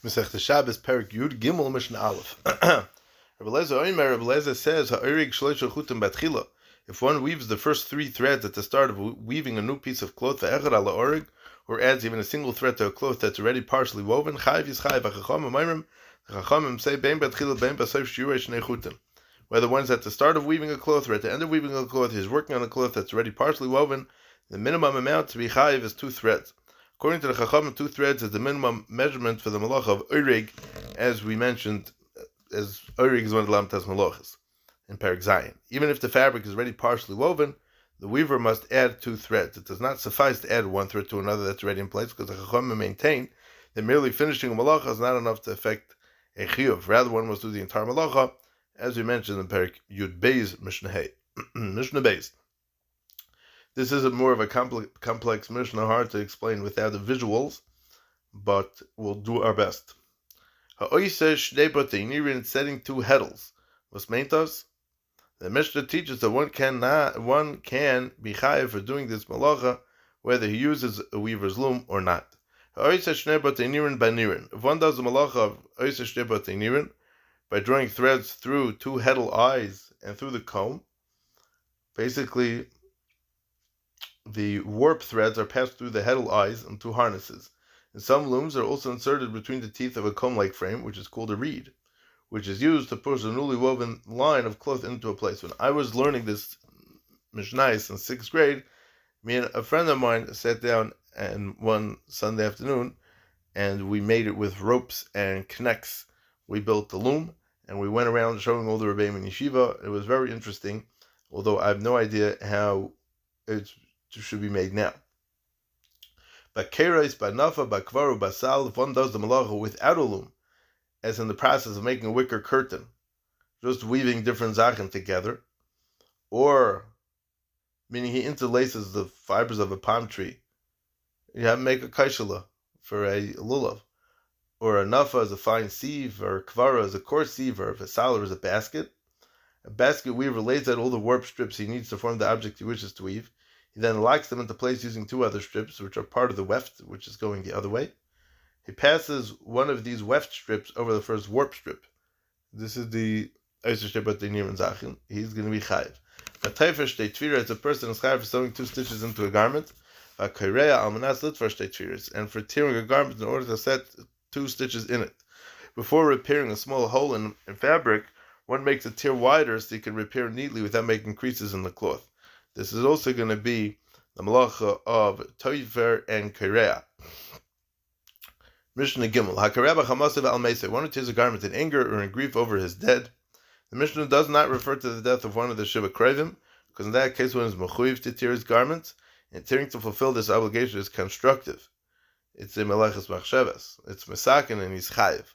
Masechta Shabbos, Perik Yud Gimel, Mishnah Aleph. Rabbi Eliezer says, "Ha'orig shloisha chutim batchila." If one weaves the first 3 threads at the start of weaving a new piece of cloth, ve'echad ala orig, or adds even a single thread to a cloth that's already partially woven, chayiv yischayiv. Ha'chachamim ma'imrim, the chachamim say, "Bein batchila, bein basof shiurei shnei chutim." Whether one's at the start of weaving a cloth or at the end of weaving a cloth, he's working on a cloth that's already partially woven. The minimum amount to be chayiv is 2 threads. According to the Chachamim, 2 threads is the minimum measurement for the malacha of orig, as we mentioned, as orig is one of the lamtas malachas in Perek Zayin. Even if the fabric is already partially woven, the weaver must add 2 threads. It does not suffice to add 1 thread to another that's already in place, because the Chachamim maintain that merely finishing a malacha is not enough to affect a chiyuv. Rather, one must do the entire malacha, as we mentioned in Perek Yud Beis Mishnah Hey. Mishnah Beis. This is more of a complex Mishnah, hard to explain without the visuals, but we'll do our best. Ha'oiseh shnei batei nirin, setting 2 heddles. What's meintos? The Mishnah teaches that one can be chayiv for doing this malacha, whether he uses a weaver's loom or not. Ha'oiseh shnei batei nirin banirin. If one does the malacha of oiseh shnei batei nirin by drawing threads through 2 heddle eyes and through the comb, basically the warp threads are passed through the heddle eyes and 2 harnesses. In some looms, are also inserted between the teeth of a comb-like frame, which is called a reed, which is used to push a newly woven line of cloth into a place. When I was learning this Mishnais in 6th grade, me and a friend of mine sat down and one Sunday afternoon, and we made it with ropes and knecks. We built the loom, and we went around showing all the Rebbeim in Yeshiva. It was very interesting, although I have no idea how it should be made now. But kerais, banafa, bakvaru, basal, if one does the malacha without a loom, as in the process of making a wicker curtain, just weaving different zachen together, or meaning he interlaces the fibers of a palm tree, you have to make a kaishala for a lulav, or a nafa as a fine sieve, or a kvara as a coarse sieve, or a vasal as a basket. A basket weaver lays out all the warp strips he needs to form the object he wishes to weave. He then locks them into place using 2 other strips, which are part of the weft, which is going the other way. He passes one of these weft strips over the first warp strip. This is the Oiseh shnei batei nirin zachin. He's going to be chayiv. But taifer shtei tefira, it's a person who's chayiv for sewing 2 stitches into a garment. V'kaireya almanas litvar shtei tefiras, and for tearing a garment in order to set 2 stitches in it. Before repairing a small hole in fabric, one makes the tear wider so you can repair neatly without making creases in the cloth. This is also going to be the malacha of toifer and kaireya. Mishnah Gimel. HaKareya b'chamasav al meisei. One who tears a garment in anger or in grief over his dead. The Mishnah does not refer to the death of one of the Shiva Krevim, because in that case one is mechuyev to tear his garment, and tearing to fulfill this obligation is constructive. It's a meleches machshavas. It's mesaken and he's chayiv.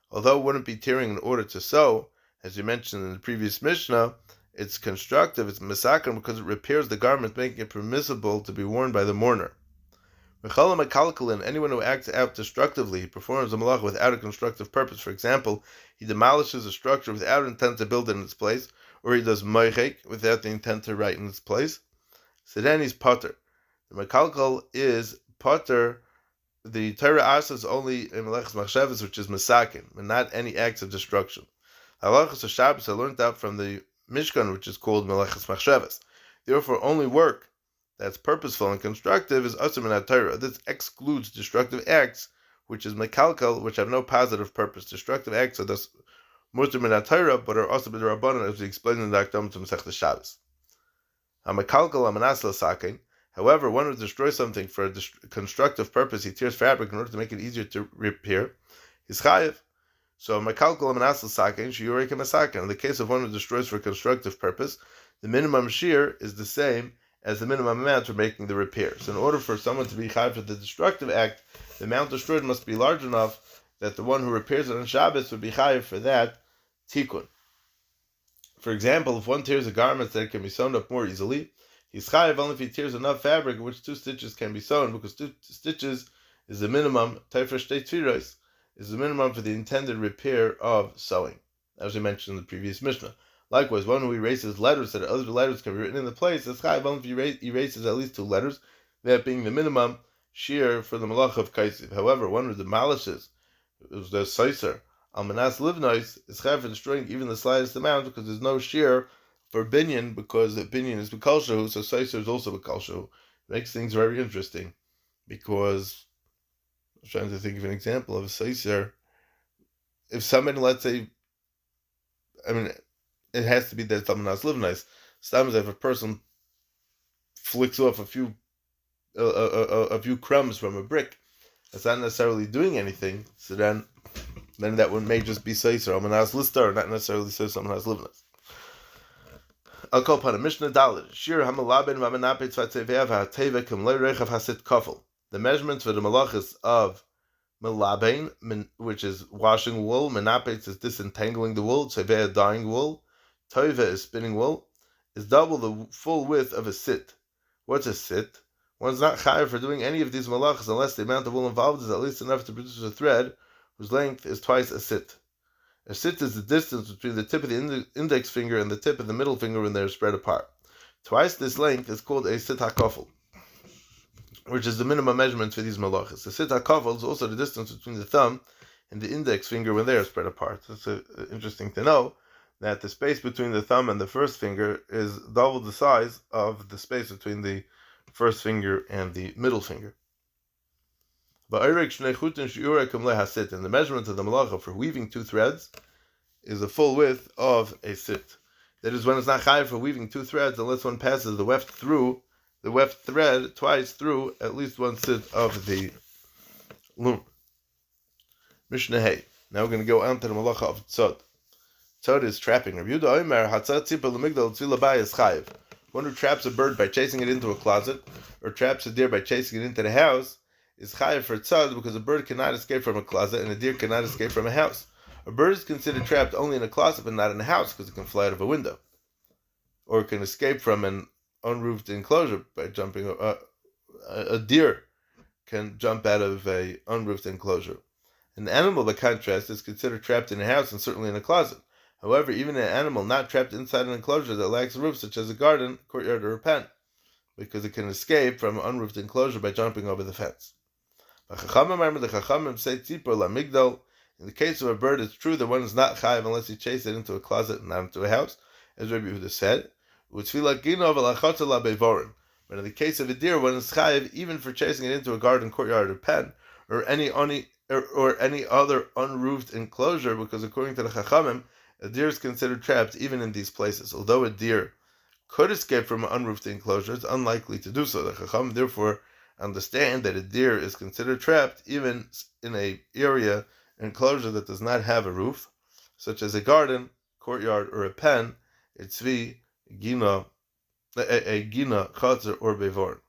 Although it wouldn't be tearing in order to sew, as you mentioned in the previous Mishnah, it's constructive, it's mesaken because it repairs the garment, making it permissible to be worn by the mourner. Anyone who acts out destructively, he performs a malach without a constructive purpose. For example, he demolishes a structure without intent to build it in its place, or he does moichek without the intent to write in its place. So then he's potter. The mekalkal is potter. The Torah asks only in meleches machshavas, which is mesaken, and not any acts of destruction. Halachas of Shabbos are learned out from the Mishkan, which is called meleches machshavas. Therefore, only work that's purposeful and constructive is asur min Torah. This excludes destructive acts, which is mekalkal, which have no positive purpose. Destructive acts are thus mutar min Torah, but are also b'derabbanan, as we explained in the Akdam to Masechta Shabbos. Mekalkal amanas l'saken. However, one who destroys something for a constructive purpose, he tears fabric in order to make it easier to repair, is chayiv. So, mekalkal amanas l'saken shiurei k'masaken. In the case of one who destroys for a constructive purpose, the minimum shear is the same as the minimum amount for making the repair. So in order for someone to be chayiv for the destructive act, the amount destroyed must be large enough that the one who repairs it on Shabbos would be chayiv for that tikkun. For example, if one tears a garment that can be sewn up more easily, he's chayiv only if he tears enough fabric in which 2 stitches can be sewn, because 2 stitches is the minimum, taifer shtei tefiros, is the minimum for the intended repair of sewing, as we mentioned in the previous Mishnah. Likewise, one who erases letters so that other letters can be written in the place, is chayiv only if he erases at least 2 letters, that being the minimum shear for the malach of kaisiv. However, one who demolishes It was the Seiser. Almanas Livnois is chayav for destroying even the slightest amount because there's no shear for binyan, because the binyan is Bekalshahu, so Seiser is also Bekalshahu. Makes things very interesting, because I'm trying to think of an example of a Seiser. If somebody, let's say, it has to be that Almanas Livnois. Sometimes if a person flicks off a few crumbs from a brick, it's not necessarily doing anything, so then that one may just be Seiser, Almanas Listar, not necessarily Seiser, Almanas Livnas. I'll call upon a Mishnah Dalit. Shir Hamalaben Vamanapet Vatzevev HaTeva Kim Lei Rechav Hasit Kofel. The measurements for the malachas of Melaben, which is washing wool, Menapet is disentangling the wool, Tzeveh dyeing wool, Tova is spinning wool, is double the full width of a sit. What's a sit? One's not chayav for doing any of these malachas unless the amount of wool involved is at least enough to produce a thread whose length is twice a sit. A sit is the distance between the tip of the index finger and the tip of the middle finger when they are spread apart. Twice this length is called a sit hakofel, which is the minimum measurement for these malachas. The sit hakofel is also the distance between the thumb and the index finger when they are spread apart. It's interesting to know that the space between the thumb and the first finger is double the size of the space between the first finger and the middle finger. And the measurement of the malacha for weaving 2 threads is the full width of a sit. That is, when it's not chayav for weaving 2 threads unless one passes the weft thread twice through at least one sit of the loom. Mishnah Hey. Now we're going to go on to the malacha of tzod. Tzod is trapping. Rabbi Yehuda Omer, Hatzat tzipor l'migdal tzvila bay is chayav. One who traps a bird by chasing it into a closet, or traps a deer by chasing it into the house, is chayav for tzad, because a bird cannot escape from a closet and a deer cannot escape from a house. A bird is considered trapped only in a closet but not in a house, because it can fly out of a window, or it can escape from an unroofed enclosure by jumping. A deer can jump out of a unroofed enclosure. An animal, by contrast, is considered trapped in a house and certainly in a closet. However, even an animal not trapped inside an enclosure that lacks a roof, such as a garden, courtyard, or a pen, because it can escape from an unroofed enclosure by jumping over the fence. The Chachamim say tzipor lamigdal. In the case of a bird, it's true that one is not chayav unless he chases it into a closet and not into a house, as Rabbi Yehuda said. But in the case of a deer, one is chayav even for chasing it into a garden, courtyard, or pen, or any other unroofed enclosure, because according to the Chachamim, a deer is considered trapped even in these places. Although a deer could escape from an unroofed enclosure, it's unlikely to do so. The Chachamim therefore understand that a deer is considered trapped even in an enclosure that does not have a roof, such as a garden, courtyard, or a pen, a tzvi, gina, chatzer, or bevorn.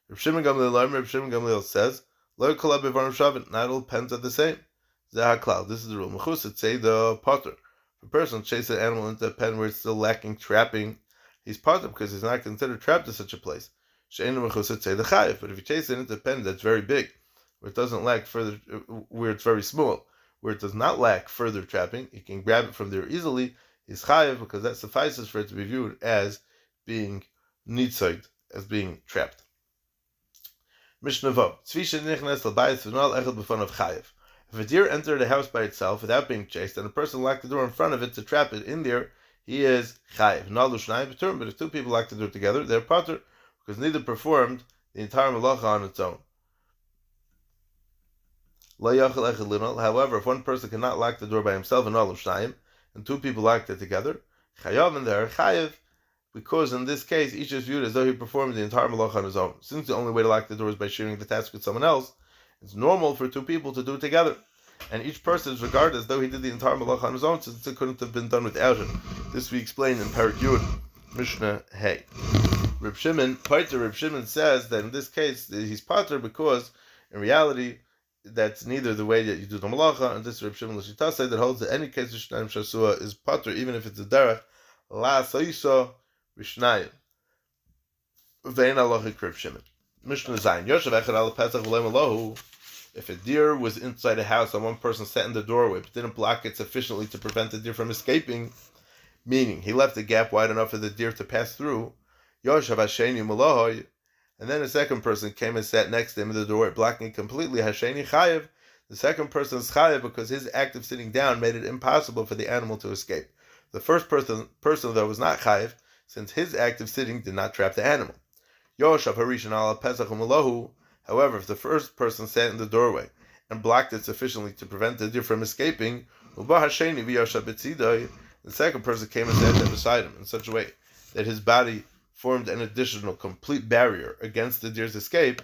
Reb Shimon Gamliel says, "Lo kol bevorn shavin." Not all pens are the same. Zeh haklal. This is the rule. Mechusat say the potter. If a person chases an animal into a pen where it's still lacking trapping, he's potter because he's not considered trapped in such a place. She'enu mechusat say the chayiv. But if you chase it into a pen that's very big, where it doesn't lack further, where it's very small, where it does not lack further trapping, you can grab it from there easily, is chayiv, because that suffices for it to be viewed as being nitzayed, as being trapped. Mishnah Vav. If a deer entered a house by itself without being chased, and a person locked the door in front of it to trap it in there, he is chayiv. But if 2 people locked the door together, they're patur, because neither performed the entire malacha on its own. However, if one person cannot lock the door by himself and 2 people locked it together, chayav, and they are chayiv, because in this case each is viewed as though he performed the entire malacha on his own. Since the only way to lock the door is by sharing the task with someone else, it's normal for 2 people to do it together, and each person is regarded as though he did the entire malacha on his own, since it couldn't have been done without him. This we explain in Parak Yud, Mishnah Hey. Reb Shimon says that in this case he's pater because in reality that's neither the way that you do the malacha, and this Reb Shimon L'Shita said that holds that any case of Shnayim Shasua is pater, even if it's a derech la saisa v'shnayim. Vein halachic Reb Shimon. Mishnah Zayin. Yoshev echad al pesach v'leim alohu. If a deer was inside a house and one person sat in the doorway but didn't block it sufficiently to prevent the deer from escaping, meaning he left a gap wide enough for the deer to pass through, Yoshev hasheni malahoy, and then a second person came and sat next to him in the doorway, blocking it completely, hasheni chayev, The second person is chayav because his act of sitting down made it impossible for the animal to escape. The first person though was not chayav, since his act of sitting did not trap the animal. Yoshav harishan ala pesach u'melahu. However, if the first person sat in the doorway and blocked it sufficiently to prevent the deer from escaping, the second person came and sat there beside him in such a way that his body formed an additional complete barrier against the deer's escape,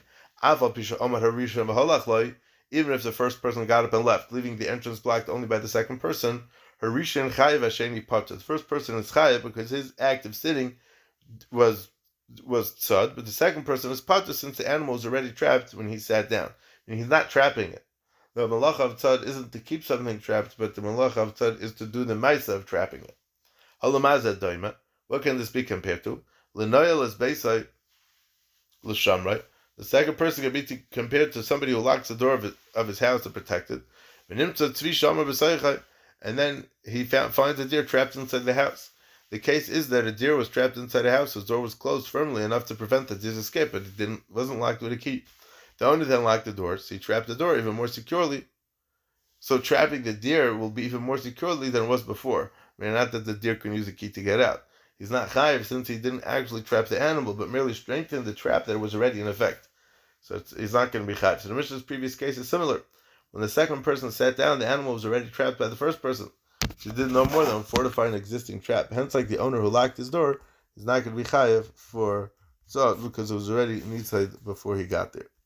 even if the first person got up and left, leaving the entrance blocked only by the second person. The first person is chayav because his act of sitting was tzad, but the second person is patur since the animal was already trapped when he sat down. And he's not trapping it. The malacha of tzad isn't to keep something trapped, but the malacha of tzad is to do the ma'isa of trapping it. Halamazad doima. What can this be compared to? L'noyel is beisai l'shamrai. The second person can be compared to somebody who locks the door of his house to protect it. And then he finds a deer trapped inside the house. The case is that a deer was trapped inside a house whose door was closed firmly enough to prevent the deer's escape, but it wasn't locked with a key. The owner then locked the door, so he trapped the door even more securely. So trapping the deer will be even more securely than it was before. I mean, not that the deer can use a key to get out. He's not chayiv since he didn't actually trap the animal, but merely strengthened the trap that was already in effect. So he's not going to be chayiv. So the Mishnah's previous case is similar. When the second person sat down, the animal was already trapped by the first person. She did no more than fortify an existing trap. Hence, like the owner who locked his door, is not going to be chayiv for tzad because it was already inside before he got there.